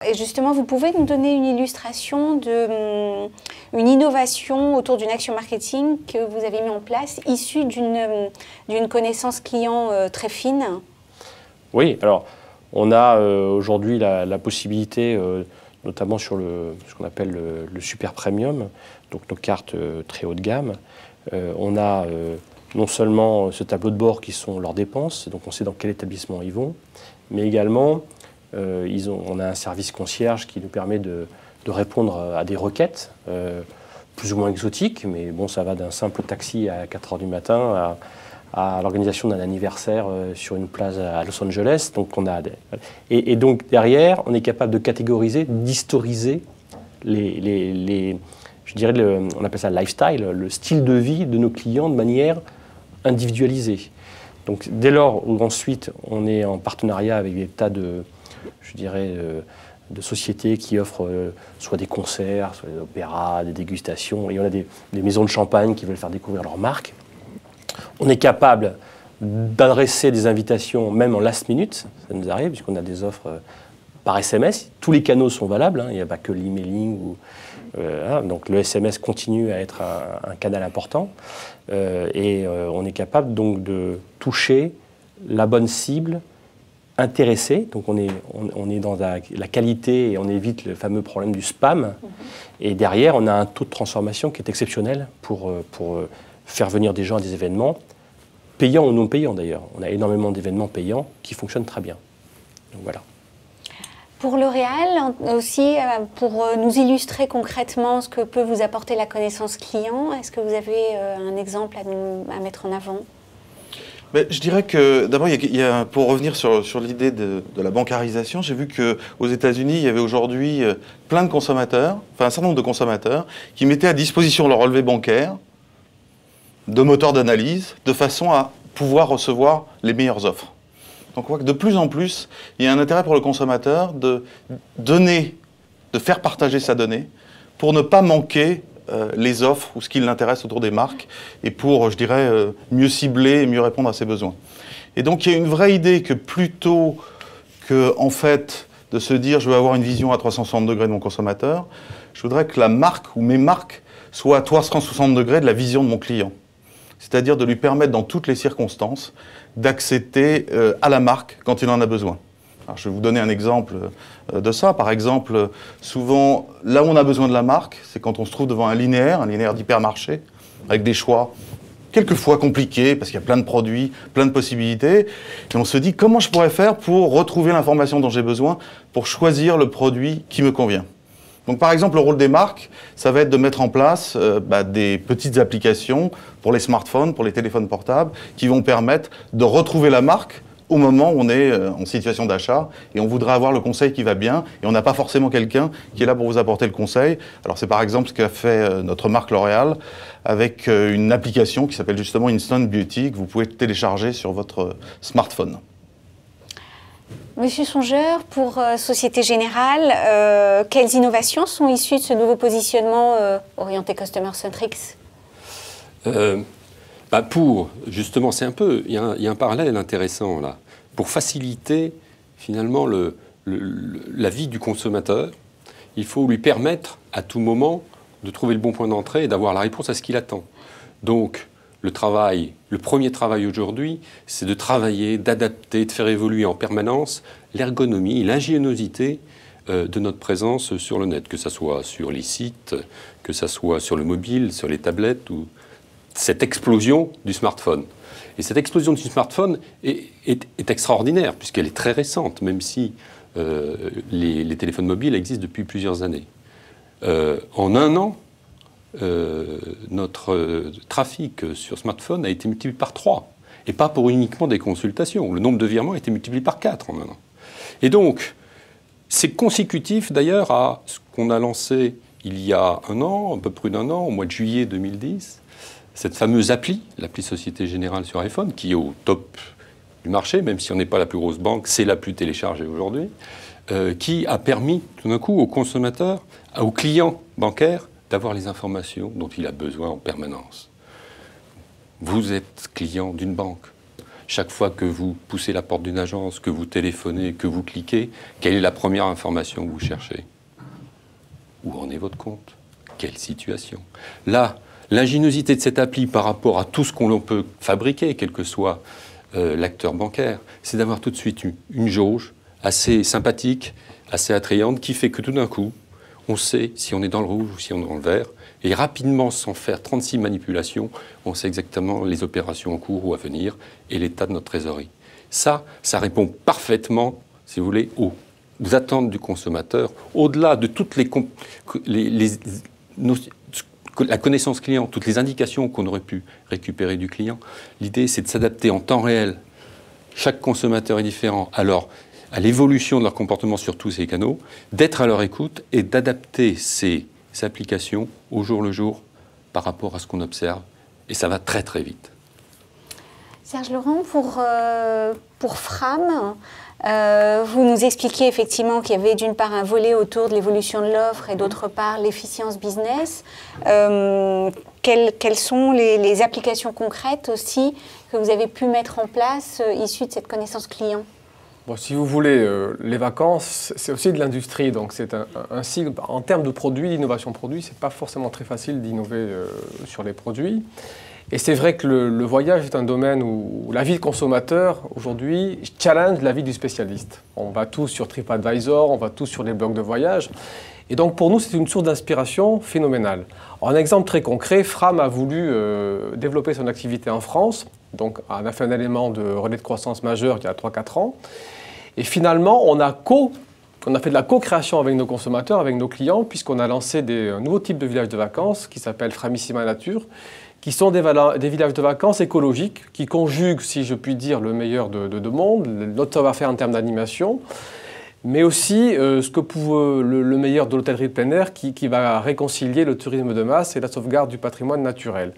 Et justement, vous pouvez nous donner une illustration d'une innovation autour d'une action marketing que vous avez mis en place, issue d'une connaissance client très fine? Oui, alors on a aujourd'hui la possibilité, notamment sur ce qu'on appelle le super premium, donc nos cartes très haut de gamme. On a non seulement ce tableau de bord qui sont leurs dépenses, donc on sait dans quel établissement ils vont, mais également on a un service concierge qui nous permet de répondre à des requêtes plus ou moins exotiques, mais bon, ça va d'un simple taxi à 4 h du matin à l'organisation d'un anniversaire sur une plage à Los Angeles. Donc et donc derrière, on est capable de catégoriser, d'historiser je dirais, on appelle ça lifestyle, le style de vie de nos clients de manière individualisée. Donc dès lors où ensuite on est en partenariat avec des tas de, je dirais, de sociétés qui offrent soit des concerts, soit des opéras, des dégustations, et on a des maisons de champagne qui veulent faire découvrir leur marque, on est capable d'adresser des invitations même en last minute, ça nous arrive puisqu'on a des offres par SMS, tous les canaux sont valables, hein, il n'y a pas que l'emailing donc le SMS continue à être un canal important et on est capable donc de toucher la bonne cible intéressée, donc on est dans la qualité et on évite le fameux problème du spam et derrière on a un taux de transformation qui est exceptionnel pour faire venir des gens à des événements, payants ou non payants d'ailleurs. On a énormément d'événements payants qui fonctionnent très bien. Donc voilà. Pour L'Oréal aussi, pour nous illustrer concrètement ce que peut vous apporter la connaissance client, est-ce que vous avez un exemple à mettre en avant? Mais je dirais que d'abord, pour revenir sur l'idée de la bancarisation, j'ai vu qu'aux États-Unis, il y avait aujourd'hui plein de consommateurs, enfin un certain nombre de consommateurs, qui mettaient à disposition leur relevé bancaire de moteurs d'analyse, de façon à pouvoir recevoir les meilleures offres. Donc on voit que de plus en plus, il y a un intérêt pour le consommateur de faire partager sa donnée pour ne pas manquer les offres ou ce qui l'intéresse autour des marques et pour, je dirais, mieux cibler et mieux répondre à ses besoins. Et donc il y a une vraie idée que plutôt que, en fait, de se dire je veux avoir une vision à 360 degrés de mon consommateur, je voudrais que la marque ou mes marques soient à 360 degrés de la vision de mon client. C'est-à-dire de lui permettre dans toutes les circonstances d'accéder à la marque quand il en a besoin. Alors, je vais vous donner un exemple de ça. Par exemple, souvent, là où on a besoin de la marque, c'est quand on se trouve devant un linéaire d'hypermarché, avec des choix quelquefois compliqués, parce qu'il y a plein de produits, plein de possibilités, et on se dit comment je pourrais faire pour retrouver l'information dont j'ai besoin, pour choisir le produit qui me convient. Donc par exemple, le rôle des marques, ça va être de mettre en place des petites applications pour les smartphones, pour les téléphones portables, qui vont permettre de retrouver la marque au moment où on est en situation d'achat et on voudrait avoir le conseil qui va bien et on n'a pas forcément quelqu'un qui est là pour vous apporter le conseil. Alors c'est par exemple ce qu'a fait notre marque L'Oréal avec une application qui s'appelle justement Instant Beauty que vous pouvez télécharger sur votre smartphone. Monsieur Songeur, pour Société Générale, quelles innovations sont issues de ce nouveau positionnement orienté Customer Centrics? Justement, il y a un parallèle intéressant là. Pour faciliter finalement la vie du consommateur, il faut lui permettre à tout moment de trouver le bon point d'entrée et d'avoir la réponse à ce qu'il attend. Donc, le premier travail aujourd'hui, c'est de travailler, d'adapter, de faire évoluer en permanence l'ergonomie, l'ingéniosité de notre présence sur le net, que ce soit sur les sites, que ce soit sur le mobile, sur les tablettes, ou cette explosion du smartphone. Et cette explosion du smartphone est extraordinaire, puisqu'elle est très récente, même si les téléphones mobiles existent depuis plusieurs années. En un an, notre trafic sur smartphone a été multiplié par 3. Et pas pour uniquement des consultations. Le nombre de virements a été multiplié par 4 en un an. Et donc, c'est consécutif d'ailleurs à ce qu'on a lancé il y a un an, un peu plus d'un an, au mois de juillet 2010, cette fameuse l'appli Société Générale sur iPhone, qui est au top du marché, même si on n'est pas la plus grosse banque, c'est la plus téléchargée aujourd'hui, qui a permis tout d'un coup aux consommateurs, aux clients bancaires, d'avoir les informations dont il a besoin en permanence. Vous êtes client d'une banque. chaque fois que vous poussez la porte d'une agence, que vous téléphonez, que vous cliquez, quelle est la première information que vous cherchez? Où en est votre compte? Quelle situation? Là, l'ingéniosité de cette appli par rapport à tout ce qu'on peut fabriquer, quel que soit l'acteur bancaire, c'est d'avoir tout de suite une jauge assez sympathique, assez attrayante, qui fait que tout d'un coup, on sait si on est dans le rouge ou si on est dans le vert, et rapidement, sans faire 36 manipulations, on sait exactement les opérations en cours ou à venir et l'état de notre trésorerie. Ça répond parfaitement, si vous voulez, aux attentes du consommateur, au-delà de toutes la connaissance client, toutes les indications qu'on aurait pu récupérer du client. L'idée, c'est de s'adapter en temps réel. Chaque consommateur est différent. Alors, à l'évolution de leur comportement sur tous ces canaux, d'être à leur écoute et d'adapter ces applications au jour le jour par rapport à ce qu'on observe. Et ça va très très vite. Serge Laurent, pour Fram, vous nous expliquez effectivement qu'il y avait d'une part un volet autour de l'évolution de l'offre et d'autre part l'efficience business. Quelles sont les applications concrètes aussi que vous avez pu mettre en place issues de cette connaissance client? Bon, si vous voulez, les vacances, c'est aussi de l'industrie, donc c'est un cycle. En termes de produits, d'innovation produit, c'est pas forcément très facile d'innover sur les produits. Et c'est vrai que le voyage est un domaine où la vie de consommateur, aujourd'hui, challenge la vie du spécialiste. On va tous sur TripAdvisor, on va tous sur les blogs de voyage. Et donc pour nous, c'est une source d'inspiration phénoménale. En exemple très concret, Fram a voulu développer son activité en France. Donc on a fait un élément de relais de croissance majeur il y a 3-4 ans. Et finalement, on a fait de la co-création avec nos consommateurs, avec nos clients, puisqu'on a lancé un nouveau type de village de vacances qui s'appelle Framissima Nature, qui sont des villages de vacances écologiques, qui conjuguent, si je puis dire, le meilleur de deux mondes, notre savoir-faire en termes d'animation, mais aussi le meilleur de l'hôtellerie de plein air, qui va réconcilier le tourisme de masse et la sauvegarde du patrimoine naturel.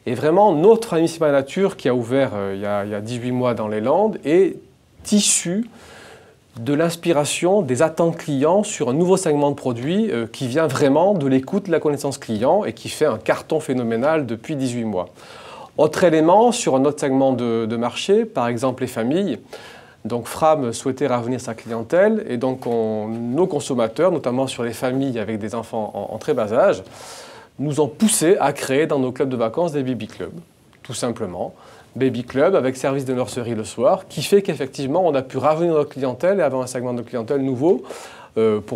Et vraiment, notre Framissima Nature, qui a ouvert il y a 18 mois dans les Landes, est issu de l'inspiration des attentes clients sur un nouveau segment de produits qui vient vraiment de l'écoute, de la connaissance client et qui fait un carton phénoménal depuis 18 mois. Autre élément, sur un autre segment de marché, par exemple les familles. Donc Fram souhaitait rajeunir sa clientèle et donc nos consommateurs, notamment sur les familles avec des enfants en très bas âge, nous ont poussé à créer dans nos clubs de vacances des baby clubs, tout simplement. Baby Club avec service de nurserie le soir, qui fait qu'effectivement on a pu rajeunir notre clientèle et avoir un segment de clientèle nouveau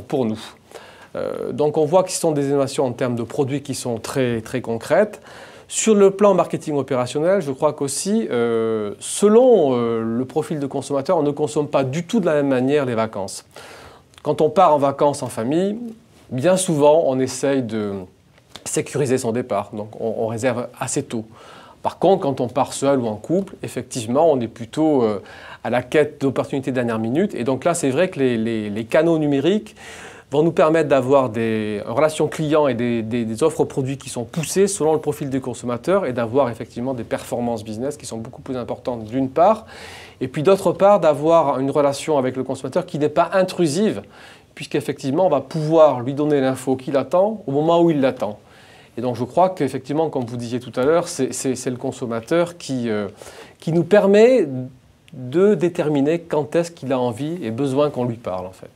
pour nous. Donc on voit que ce sont des innovations en termes de produits qui sont très, très concrètes. Sur le plan marketing opérationnel, je crois qu'aussi, selon le profil de consommateur, on ne consomme pas du tout de la même manière les vacances. Quand on part en vacances en famille, bien souvent on essaye de sécuriser son départ, donc on réserve assez tôt. Par contre, quand on part seul ou en couple, effectivement, on est plutôt à la quête d'opportunités de dernière minute. Et donc là, c'est vrai que les canaux numériques vont nous permettre d'avoir des relations clients et des offres produits qui sont poussées selon le profil des consommateurs et d'avoir effectivement des performances business qui sont beaucoup plus importantes d'une part. Et puis d'autre part, d'avoir une relation avec le consommateur qui n'est pas intrusive, puisqu'effectivement, on va pouvoir lui donner l'info qu'il attend au moment où il l'attend. Et donc je crois qu'effectivement, comme vous disiez tout à l'heure, c'est le consommateur qui nous permet de déterminer quand est-ce qu'il a envie et besoin qu'on lui parle en fait.